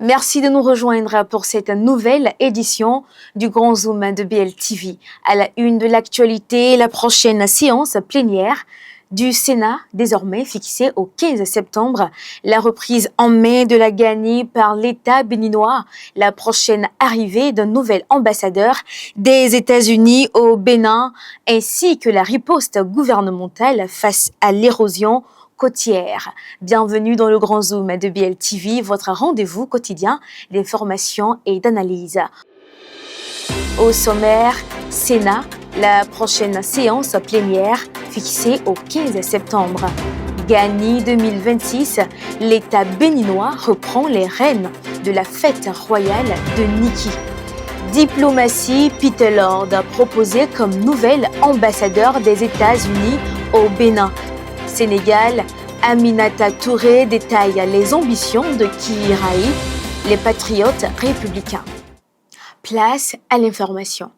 Merci de nous rejoindre pour cette nouvelle édition du Grand Zoom de BLTV. À la une de l'actualité, la prochaine séance plénière du Sénat, désormais fixée au 15 septembre, la reprise en mai de la GANI par l'État béninois, la prochaine arrivée d'un nouvel ambassadeur des États-Unis au Bénin, ainsi que la riposte gouvernementale face à l'érosion côtière. Bienvenue dans le Grand Zoom de BLTV, votre rendez-vous quotidien d'information et d'analyse. Au sommaire, Sénat, la prochaine séance plénière fixée au 15 septembre. GANI 2026, l'État béninois reprend les rênes de la fête royale de Niki. Diplomatie, Peter Lord proposé comme nouvel ambassadeur des États-Unis au Bénin. Sénégal, Aminata Touré détaille les ambitions de Kihiraï, les patriotes républicains. Place à l'information.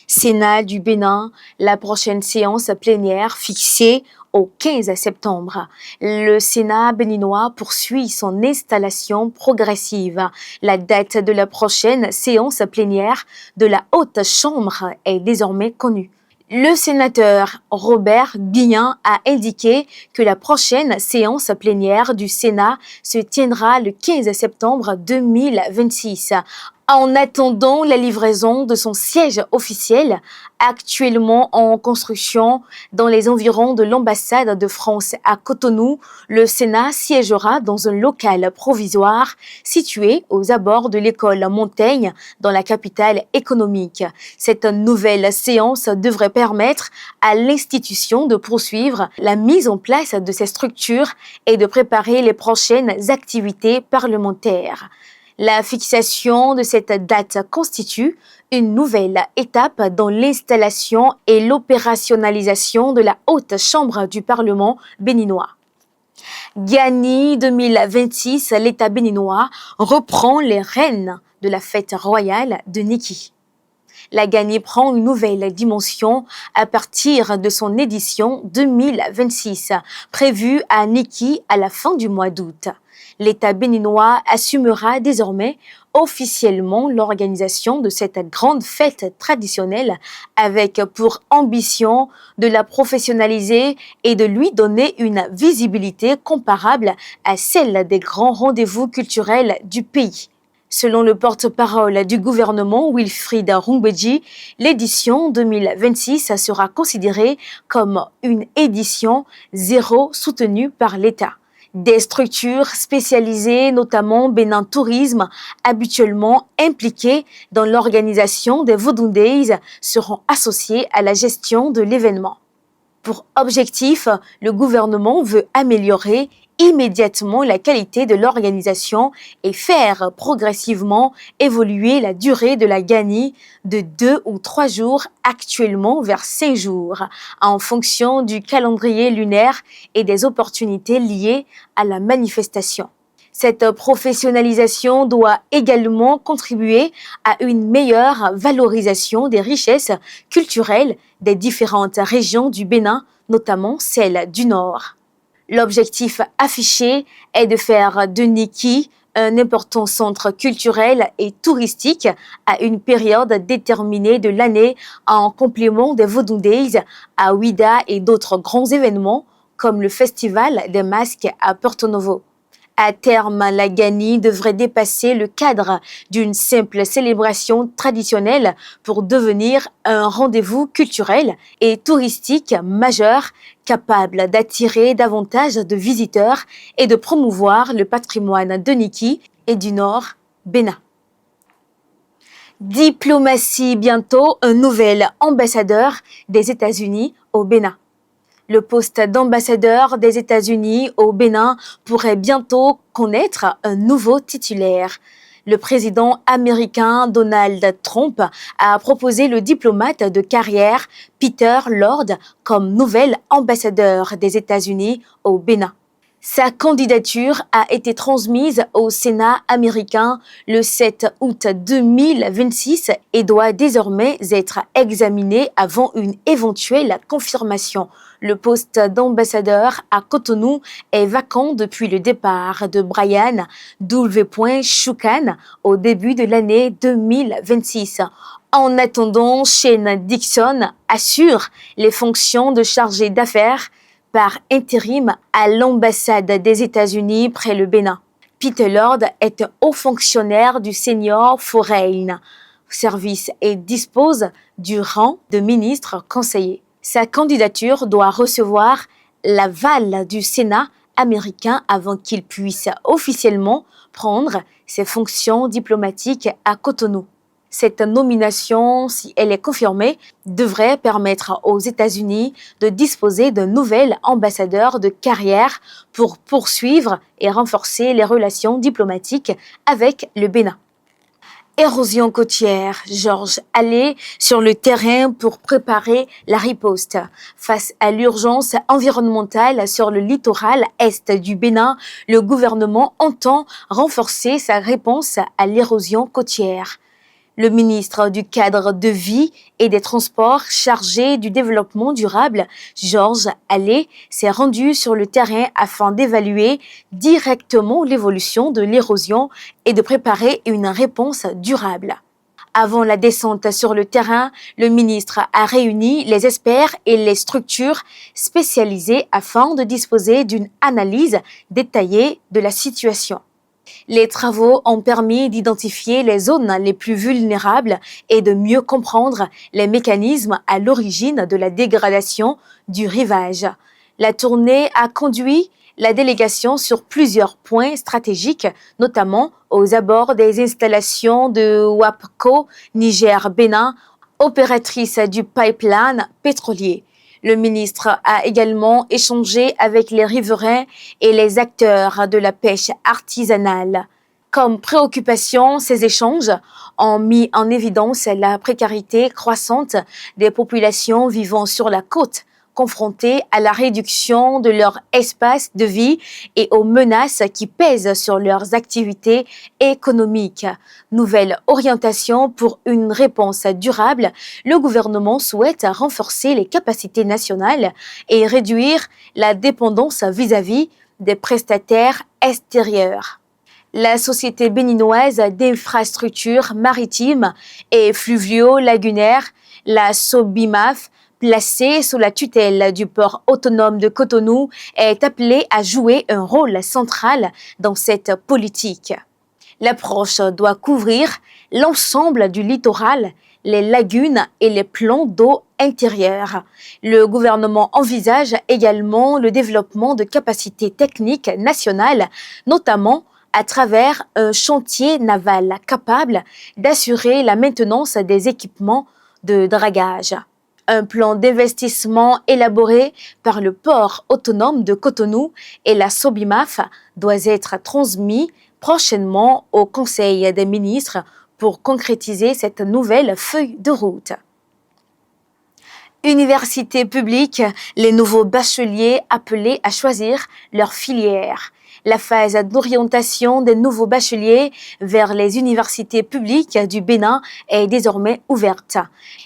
Sénat du Bénin, la prochaine séance plénière fixée au 15 septembre. Le Sénat béninois poursuit son installation progressive. La date de la prochaine séance plénière de la Haute Chambre est désormais connue. Le sénateur Robert Guillen a indiqué que la prochaine séance plénière du Sénat se tiendra le 15 septembre 2026. En attendant la livraison de son siège officiel, actuellement en construction dans les environs de l'ambassade de France à Cotonou, le Sénat siégera dans un local provisoire situé aux abords de l'école Montaigne dans la capitale économique. Cette nouvelle séance devrait permettre à l'institution de poursuivre la mise en place de ces structures et de préparer les prochaines activités parlementaires. La fixation de cette date constitue une nouvelle étape dans l'installation et l'opérationnalisation de la Haute Chambre du Parlement béninois. GANI 2026, l'État béninois reprend les rênes de la fête royale de Niki. La GANI prend une nouvelle dimension à partir de son édition 2026, prévue à Niki à la fin du mois d'août. L'État béninois assumera désormais officiellement l'organisation de cette grande fête traditionnelle avec pour ambition de la professionnaliser et de lui donner une visibilité comparable à celle des grands rendez-vous culturels du pays. Selon le porte-parole du gouvernement Wilfried Rungbeji, l'édition 2026 sera considérée comme une édition zéro soutenue par l'État. Des structures spécialisées, notamment Bénin Tourisme, habituellement impliquées dans l'organisation des Vodou Days, seront associées à la gestion de l'événement. Pour objectif, le gouvernement veut améliorer immédiatement la qualité de l'organisation et faire progressivement évoluer la durée de la GANI de 2 ou 3 jours actuellement vers 5 jours en fonction du calendrier lunaire et des opportunités liées à la manifestation. Cette professionnalisation doit également contribuer à une meilleure valorisation des richesses culturelles des différentes régions du Bénin, notamment celles du Nord. L'objectif affiché est de faire de Niki un important centre culturel et touristique à une période déterminée de l'année en complément des Vodou Days à Ouida et d'autres grands événements comme le Festival des Masques à Porto Novo. À terme, la GANI devrait dépasser le cadre d'une simple célébration traditionnelle pour devenir un rendez-vous culturel et touristique majeur capable d'attirer davantage de visiteurs et de promouvoir le patrimoine de Niki et du Nord Bénin. Diplomatie, bientôt un nouvel ambassadeur des États-Unis au Bénin. Le poste d'ambassadeur des États-Unis au Bénin pourrait bientôt connaître un nouveau titulaire. Le président américain Donald Trump a proposé le diplomate de carrière Peter Lord comme nouvel ambassadeur des États-Unis au Bénin. Sa candidature a été transmise au Sénat américain le 7 août 2026 et doit désormais être examinée avant une éventuelle confirmation. Le poste d'ambassadeur à Cotonou est vacant depuis le départ de Brian W. Shukan au début de l'année 2026. En attendant, Shane Dixon assure les fonctions de chargé d'affaires par intérim à l'ambassade des États-Unis près le Bénin. Peter Lord est un haut fonctionnaire du Senior Foreign Service et dispose du rang de ministre conseiller. Sa candidature doit recevoir l'aval du Sénat américain avant qu'il puisse officiellement prendre ses fonctions diplomatiques à Cotonou. Cette nomination, si elle est confirmée, devrait permettre aux États-Unis de disposer d'un nouvel ambassadeur de carrière pour poursuivre et renforcer les relations diplomatiques avec le Bénin. Érosion côtière, Georges Allais sur le terrain pour préparer la riposte. Face à l'urgence environnementale sur le littoral est du Bénin, le gouvernement entend renforcer sa réponse à l'érosion côtière. Le ministre du Cadre de vie et des Transports chargé du développement durable, Georges Allais, s'est rendu sur le terrain afin d'évaluer directement l'évolution de l'érosion et de préparer une réponse durable. Avant la descente sur le terrain, le ministre a réuni les experts et les structures spécialisées afin de disposer d'une analyse détaillée de la situation. Les travaux ont permis d'identifier les zones les plus vulnérables et de mieux comprendre les mécanismes à l'origine de la dégradation du rivage. La tournée a conduit la délégation sur plusieurs points stratégiques, notamment aux abords des installations de WAPCO Niger-Bénin, opératrice du pipeline pétrolier. Le ministre a également échangé avec les riverains et les acteurs de la pêche artisanale. Comme préoccupation, ces échanges ont mis en évidence la précarité croissante des populations vivant sur la côte, confrontées à la réduction de leur espace de vie et aux menaces qui pèsent sur leurs activités économiques. Nouvelle orientation pour une réponse durable, le gouvernement souhaite renforcer les capacités nationales et réduire la dépendance vis-à-vis des prestataires extérieurs. La Société béninoise d'infrastructures maritimes et fluvio-lagunaires, la SOBIMAF, placée sous la tutelle du port autonome de Cotonou, est appelée à jouer un rôle central dans cette politique. L'approche doit couvrir l'ensemble du littoral, les lagunes et les plans d'eau intérieurs. Le gouvernement envisage également le développement de capacités techniques nationales, notamment à travers un chantier naval capable d'assurer la maintenance des équipements de dragage. Un plan d'investissement élaboré par le port autonome de Cotonou et la SOBIMAF doit être transmis prochainement au Conseil des ministres pour concrétiser cette nouvelle feuille de route. Université publique, les nouveaux bacheliers appelés à choisir leur filière. La phase d'orientation des nouveaux bacheliers vers les universités publiques du Bénin est désormais ouverte.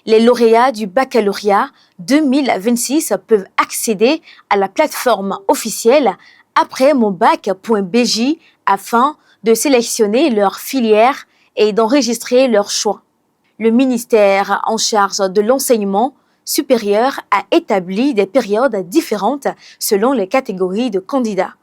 Les lauréats du baccalauréat 2026 peuvent accéder à la plateforme officielle après-mon-bac.bj afin de sélectionner leur filière et d'enregistrer leur choix. Le ministère en charge de l'enseignement supérieur a établi des périodes différentes selon les catégories de candidats.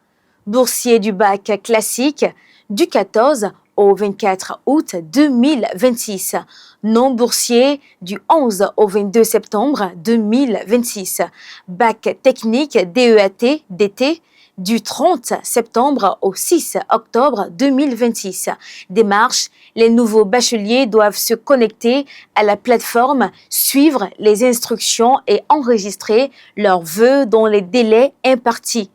Boursiers du bac classique du 14 au 24 août 2026, non-boursiers du 11 au 22 septembre 2026, bac technique DEAT DT du 30 septembre au 6 octobre 2026. Démarche, les nouveaux bacheliers doivent se connecter à la plateforme, suivre les instructions et enregistrer leurs vœux dans les délais impartis.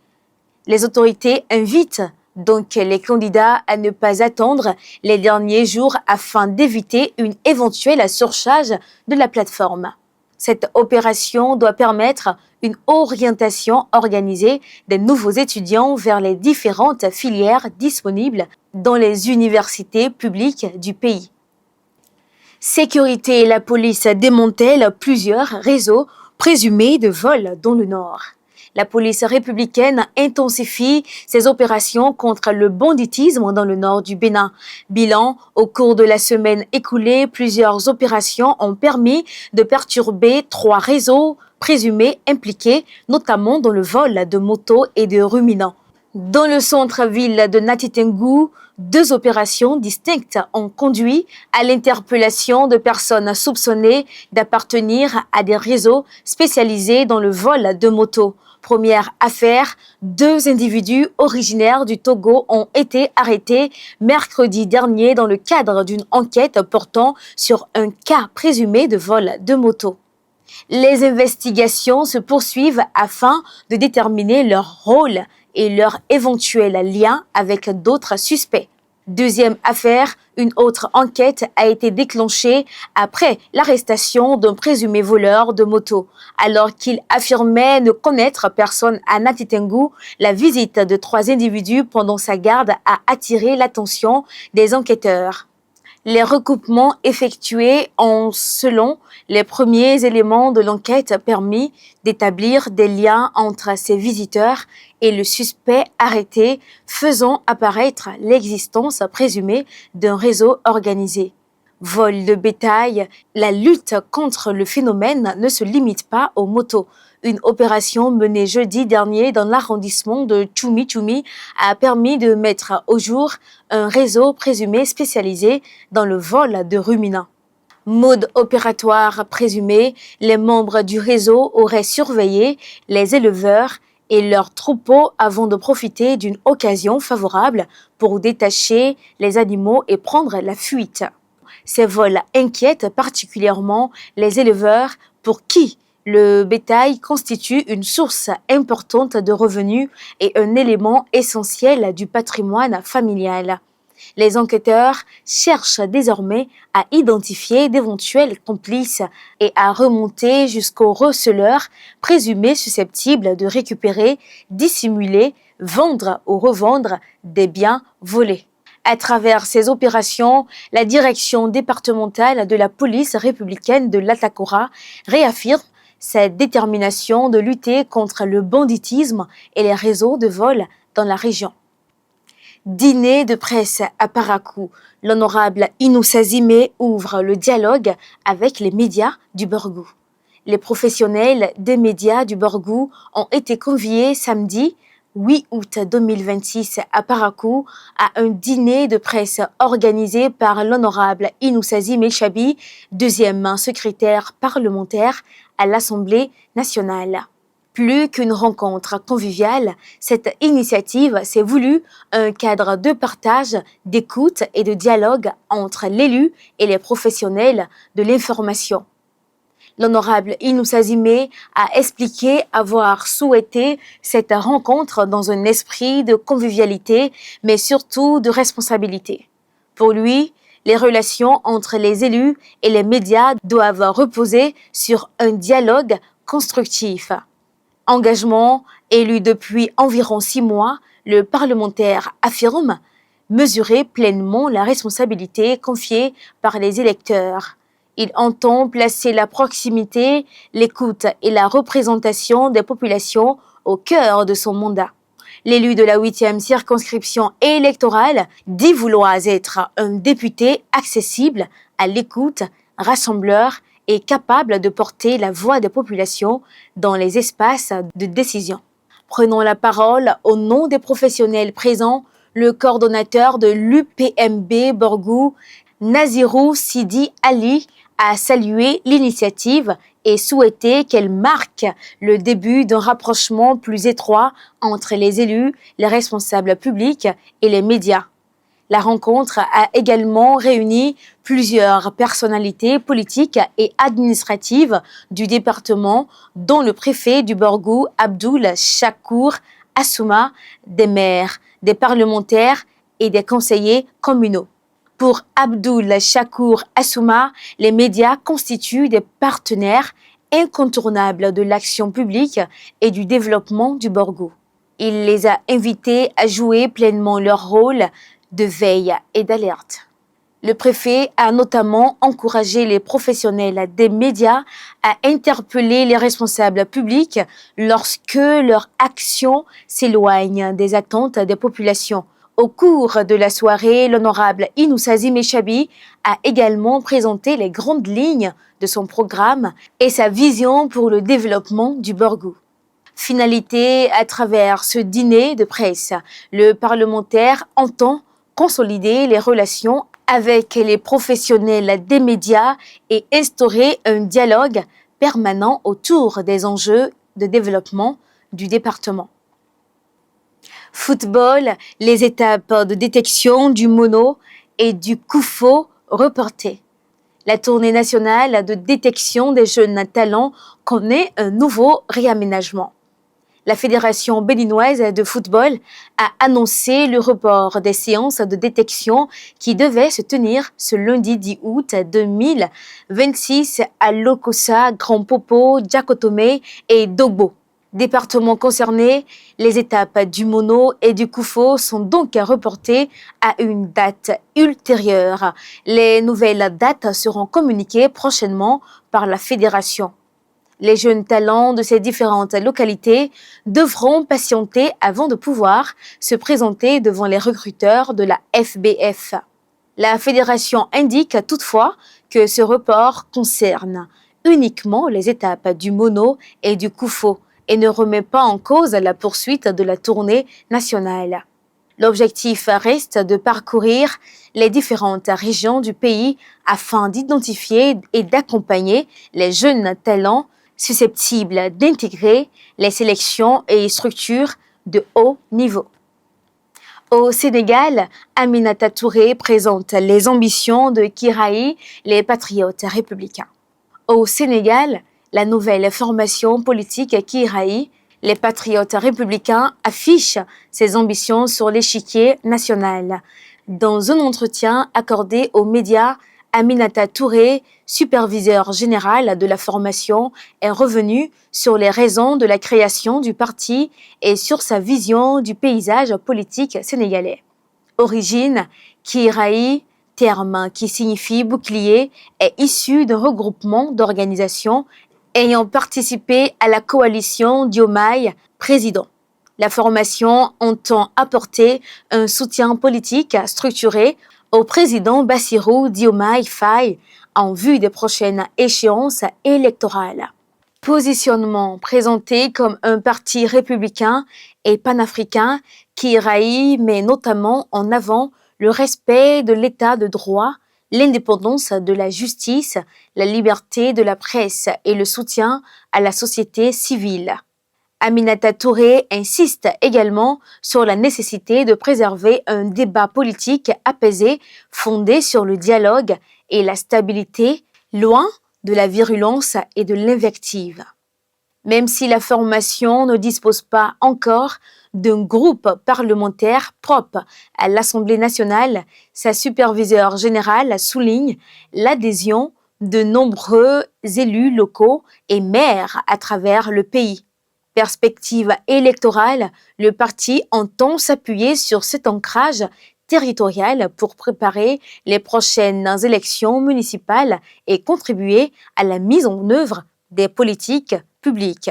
Les autorités invitent donc les candidats à ne pas attendre les derniers jours afin d'éviter une éventuelle surcharge de la plateforme. Cette opération doit permettre une orientation organisée des nouveaux étudiants vers les différentes filières disponibles dans les universités publiques du pays. Sécurité, la police démantèle plusieurs réseaux présumés de vol dans le Nord. La police républicaine intensifie ses opérations contre le banditisme dans le nord du Bénin. Bilan, au cours de la semaine écoulée, plusieurs opérations ont permis de perturber 3 réseaux présumés impliqués, notamment dans le vol de motos et de ruminants. Dans le centre-ville de Natitengu, 2 opérations distinctes ont conduit à l'interpellation de personnes soupçonnées d'appartenir à des réseaux spécialisés dans le vol de motos. Première affaire, 2 individus originaires du Togo ont été arrêtés mercredi dernier dans le cadre d'une enquête portant sur un cas présumé de vol de moto. Les investigations se poursuivent afin de déterminer leur rôle et leur éventuel lien avec d'autres suspects. Deuxième affaire, une autre enquête a été déclenchée après l'arrestation d'un présumé voleur de moto. Alors qu'il affirmait ne connaître personne à Natitengu, la visite de 3 individus pendant sa garde a attiré l'attention des enquêteurs. Les recoupements effectués ont, selon les premiers éléments de l'enquête, permis d'établir des liens entre ces visiteurs et le suspect arrêté, faisant apparaître l'existence présumée d'un réseau organisé. Vol de bétail, la lutte contre le phénomène ne se limite pas aux motos. Une opération menée jeudi dernier dans l'arrondissement de Tchoumi-Tchoumi a permis de mettre au jour un réseau présumé spécialisé dans le vol de ruminants. Mode opératoire présumé, les membres du réseau auraient surveillé les éleveurs et leurs troupeaux avant de profiter d'une occasion favorable pour détacher les animaux et prendre la fuite. Ces vols inquiètent particulièrement les éleveurs pour qui le bétail constitue une source importante de revenus et un élément essentiel du patrimoine familial. Les enquêteurs cherchent désormais à identifier d'éventuels complices et à remonter jusqu'aux receleurs présumés susceptibles de récupérer, dissimuler, vendre ou revendre des biens volés. À travers ces opérations, la direction départementale de la police républicaine de l'Atakora réaffirme sa détermination de lutter contre le banditisme et les réseaux de vol dans la région. Dîner de presse à Parakou, l'honorable Inoussa Zimé ouvre le dialogue avec les médias du Borgou. Les professionnels des médias du Borgou ont été conviés samedi 8 août 2026 à Parakou à un dîner de presse organisé par l'honorable Inoussa Zimé Chabi, deuxième secrétaire parlementaire à l'Assemblée nationale. Plus qu'une rencontre conviviale, cette initiative s'est voulue un cadre de partage, d'écoute et de dialogue entre l'élu et les professionnels de l'information. L'honorable Inoussa Zimé a expliqué avoir souhaité cette rencontre dans un esprit de convivialité, mais surtout de responsabilité. Pour lui, les relations entre les élus et les médias doivent reposer sur un dialogue constructif. Engagement élu depuis environ 6 mois, le parlementaire affirme mesurer pleinement la responsabilité confiée par les électeurs. Il entend placer la proximité, l'écoute et la représentation des populations au cœur de son mandat. L'élu de la 8e circonscription électorale dit vouloir être un député accessible, à l'écoute, rassembleur et capable de porter la voix des populations dans les espaces de décision. Prenons la parole au nom des professionnels présents, le coordonnateur de l'UPMB Borgou, Nazirou Sidi Ali, a salué l'initiative et souhaité qu'elle marque le début d'un rapprochement plus étroit entre les élus, les responsables publics et les médias. La rencontre a également réuni plusieurs personnalités politiques et administratives du département, dont le préfet du Borgou, Abdoul Chakour Assouma, des maires, des parlementaires et des conseillers communaux. Pour Abdoul Chakour Assouma, les médias constituent des partenaires incontournable de l'action publique et du développement du Borgo. Il les a invités à jouer pleinement leur rôle de veille et d'alerte. Le préfet a notamment encouragé les professionnels des médias à interpeller les responsables publics lorsque leur action s'éloigne des attentes des populations. Au cours de la soirée, l'honorable Inoussazim Mechabi a également présenté les grandes lignes de son programme et sa vision pour le développement du Borgo. Finalité, à travers ce dîner de presse, le parlementaire entend consolider les relations avec les professionnels des médias et instaurer un dialogue permanent autour des enjeux de développement du département. Football, les étapes de détection du mono et du Koufo reportées. La tournée nationale de détection des jeunes talents connaît un nouveau réaménagement. La Fédération béninoise de football a annoncé le report des séances de détection qui devaient se tenir ce lundi 10 août 2026 à Lokossa, Grand Popo, Djakotome et Dogbo. Départements concernés, les étapes du mono et du Koufo sont donc reportées à une date ultérieure. Les nouvelles dates seront communiquées prochainement par la Fédération. Les jeunes talents de ces différentes localités devront patienter avant de pouvoir se présenter devant les recruteurs de la FBF. La fédération indique toutefois que ce report concerne uniquement les étapes du mono et du Koufo et ne remet pas en cause la poursuite de la tournée nationale. L'objectif reste de parcourir les différentes régions du pays afin d'identifier et d'accompagner les jeunes talents susceptibles d'intégrer les sélections et structures de haut niveau. Au Sénégal, Aminata Touré présente les ambitions de Kiraï, les patriotes républicains. Au Sénégal, la nouvelle formation politique Kiraï, les patriotes républicains, affiche ses ambitions sur l'échiquier national. Dans un entretien accordé aux médias, Aminata Touré, superviseur général de la formation, est revenu sur les raisons de la création du parti et sur sa vision du paysage politique sénégalais. Origine, Kiraï, terme qui signifie bouclier, est issu d'un regroupement d'organisations ayant participé à la coalition Diomaye président. La formation entend apporter un soutien politique structuré au président Bassirou Diomaye Faye en vue des prochaines échéances électorales. Positionnement présenté comme un parti républicain et panafricain, Kiraï met notamment en avant le respect de l'état de droit, l'indépendance de la justice, la liberté de la presse et le soutien à la société civile. Aminata Touré insiste également sur la nécessité de préserver un débat politique apaisé fondé sur le dialogue et la stabilité, loin de la virulence et de l'invective. Même si la formation ne dispose pas encore d'un groupe parlementaire propre à l'Assemblée nationale, sa superviseure générale souligne l'adhésion de nombreux élus locaux et maires à travers le pays. Perspective électorale, le parti entend s'appuyer sur cet ancrage territorial pour préparer les prochaines élections municipales et contribuer à la mise en œuvre des politiques publiques.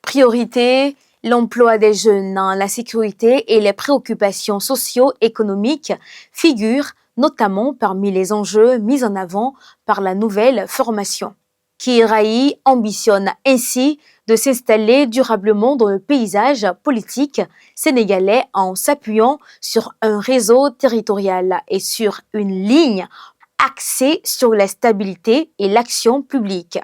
Priorité, l'emploi des jeunes, la sécurité et les préoccupations socio-économiques figurent notamment parmi les enjeux mis en avant par la nouvelle formation. Kiraï ambitionne ainsi de s'installer durablement dans le paysage politique sénégalais en s'appuyant sur un réseau territorial et sur une ligne axée sur la stabilité et l'action publique.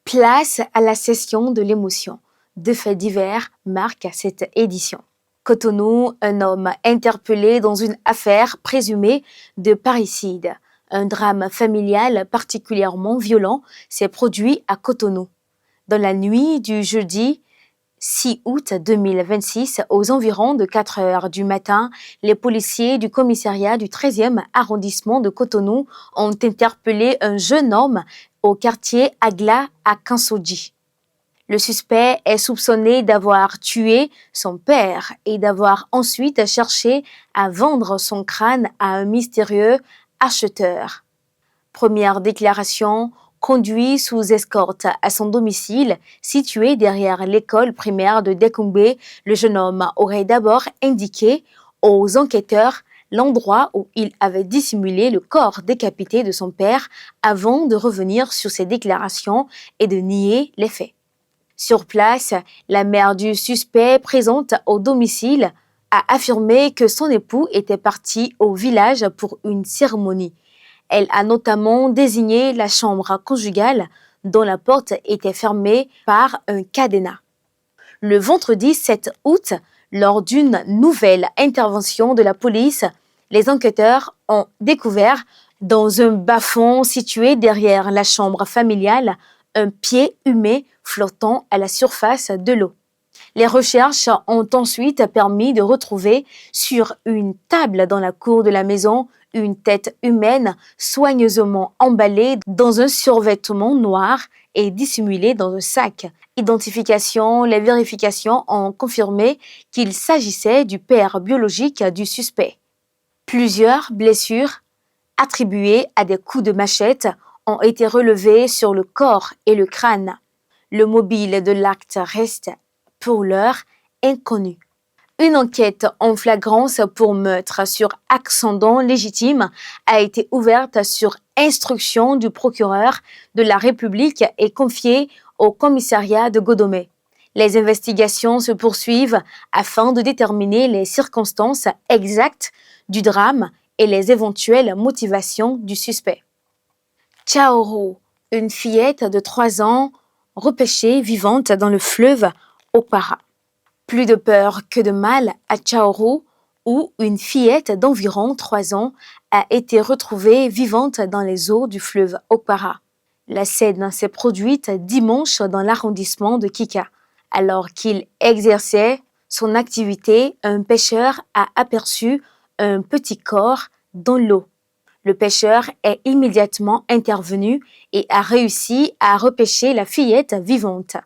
Place à la session de l'émotion. Deux faits divers marquent cette édition. Cotonou, un homme interpellé dans une affaire présumée de parricide. Un drame familial particulièrement violent s'est produit à Cotonou. Dans la nuit du jeudi 6 août 2026, aux environs de 4 heures du matin, les policiers du commissariat du 13e arrondissement de Cotonou ont interpellé un jeune homme au quartier Agla à Kansoji. Le suspect est soupçonné d'avoir tué son père et d'avoir ensuite cherché à vendre son crâne à un mystérieux acheteur. Première déclaration, conduit sous escorte à son domicile situé derrière l'école primaire de Dekoumbe, le jeune homme aurait d'abord indiqué aux enquêteurs l'endroit où il avait dissimulé le corps décapité de son père avant de revenir sur ses déclarations et de nier les faits. Sur place, la mère du suspect présente au domicile a affirmé que son époux était parti au village pour une cérémonie. Elle a notamment désigné la chambre conjugale dont la porte était fermée par un cadenas. Le vendredi 7 août, lors d'une nouvelle intervention de la police, les enquêteurs ont découvert dans un bas-fond situé derrière la chambre familiale un pied humain flottant à la surface de l'eau. Les recherches ont ensuite permis de retrouver sur une table dans la cour de la maison une tête humaine soigneusement emballée dans un survêtement noir et dissimulée dans un sac. Identification, les vérifications ont confirmé qu'il s'agissait du père biologique du suspect. Plusieurs blessures attribuées à des coups de machette ont été relevées sur le corps et le crâne. Le mobile de l'acte reste, pour l'heure, inconnu. Une enquête en flagrance pour meurtre sur accident légitime a été ouverte sur instruction du procureur de la République et confiée au commissariat de Godomé. Les investigations se poursuivent afin de déterminer les circonstances exactes du drame et les éventuelles motivations du suspect. Chaoro, une fillette de 3 ans repêchée vivante dans le fleuve Okpara. Plus de peur que de mal à Chaoro, où une fillette d'environ 3 ans a été retrouvée vivante dans les eaux du fleuve Okpara. La scène s'est produite dimanche dans l'arrondissement de Kika. Alors qu'il exerçait son activité, un pêcheur a aperçu un petit corps dans l'eau. Le pêcheur est immédiatement intervenu et a réussi à repêcher la fillette vivante.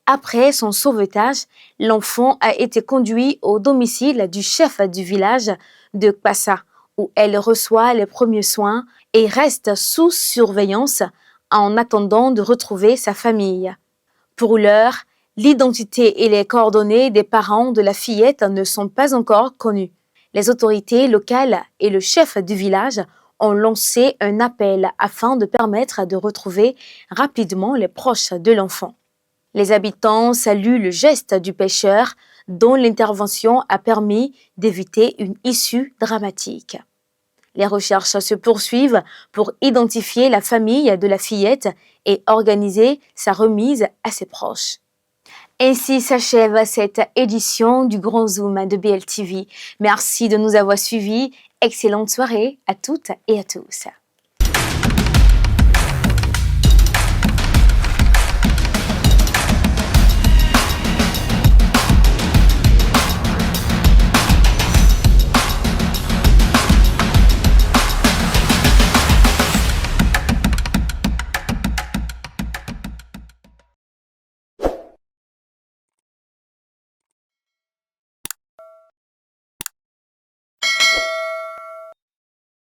Après son sauvetage, l'enfant a été conduit au domicile du chef du village de Kpassa, où elle reçoit les premiers soins et reste sous surveillance en attendant de retrouver sa famille. Pour l'heure, l'identité et les coordonnées des parents de la fillette ne sont pas encore connues. Les autorités locales et le chef du village ont lancé un appel afin de permettre de retrouver rapidement les proches de l'enfant. Les habitants saluent le geste du pêcheur dont l'intervention a permis d'éviter une issue dramatique. Les recherches se poursuivent pour identifier la famille de la fillette et organiser sa remise à ses proches. Ainsi s'achève cette édition du Grand Zoom de BLTV. Merci de nous avoir suivis. Excellente soirée à toutes et à tous.